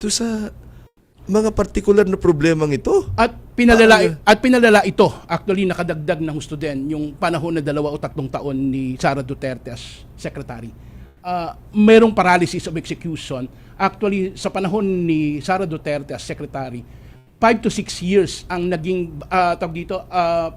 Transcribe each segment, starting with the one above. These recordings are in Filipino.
to sa mga partikular na problemang ito. At pinalala ito. Actually, nakadagdag na husto din yung panahon na 2 o 3 taon ni Sara Duterte as secretary. Merong paralysis of execution. Actually, sa panahon ni Sara Duterte as secretary, 5 to 6 years ang naging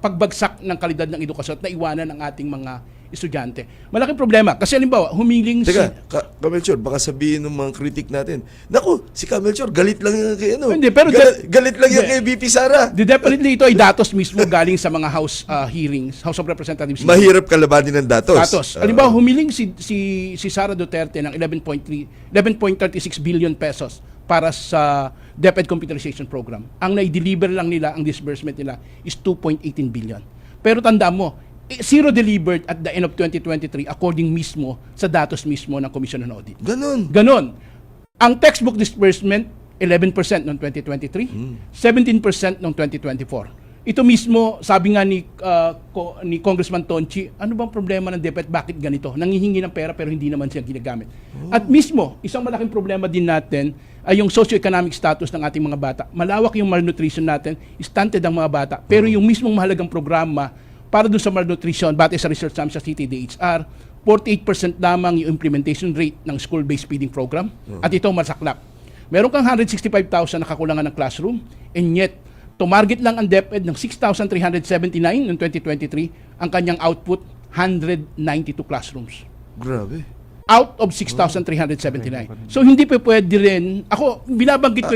pagbagsak ng kalidad ng edukasyon at naiwanan ng ating mga estudyante. Malaking problema. Kasi halimbawa, humiling Teka, Kamelchor, baka sabihin ng mga kritik natin, naku, si Kamelchor, galit lang yan kay ano. Hindi, pero galit lang yan kay VP Sara. Definitely ito ay datos mismo galing sa mga House hearings, House of Representatives. Mahirap kalabanin ng datos. Halimbawa, humiling si Sara Duterte ng 11.36 billion pesos para sa DepEd Computerization Program. Ang nai-deliver lang nila, ang disbursement nila is 2.18 billion. Pero tandaan mo, zero delivered at the end of 2023 according mismo sa datos mismo ng Commission on Audit. Ganon. Ang textbook disbursement, 11% noong 2023, 17% noong 2024. Ito mismo, sabi nga ni Congressman Tonchi, ano bang problema ng DepEd? Bakit ganito? Nangihingi ng pera pero hindi naman siya ginagamit. At mismo, isang malaking problema din natin ay yung socio-economic status ng ating mga bata. Malawak yung malnutrition natin, stunted ang mga bata. Pero yung mismong mahalagang programa para doon sa malnutrition, batay sa research namin sa CTDHR, 48% lamang yung implementation rate ng school-based feeding program. At ito masaklap. Meron kang 165,000 na kakulangan ng classroom, and yet, tumarget lang ang DepEd ng 6,379 noong 2023, ang kanyang output, 192 classrooms. Grabe. Out of 6,379. So hindi pa pwede rin, ako, binabanggit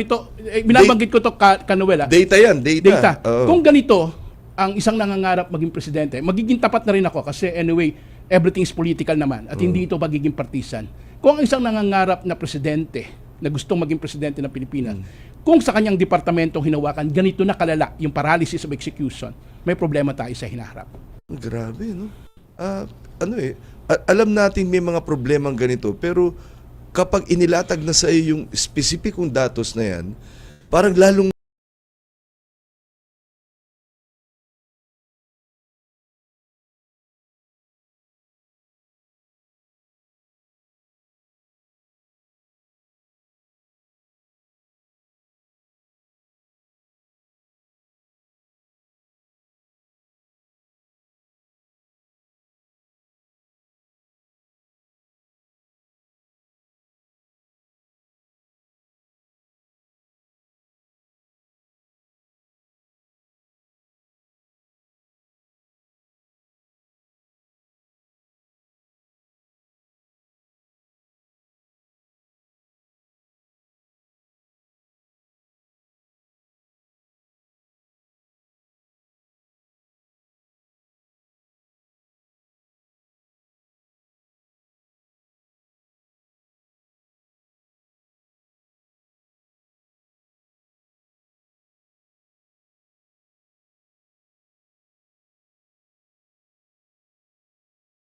ko to Kanuel. Data yan, data. Kung ganito, ang isang nangangarap maging presidente, magiging tapat na rin ako kasi anyway, everything is political naman at hindi ito magiging partisan. Kung ang isang nangangarap na presidente na gustong maging presidente ng Pilipinas, kung sa kanyang departamentong hinawakan, ganito na kalala yung paralysis of execution, may problema tayo sa hinaharap. Grabe, no? Alam natin may mga problemang ganito, pero kapag inilatag na sa iyo yung specificong datos na yan, parang lalong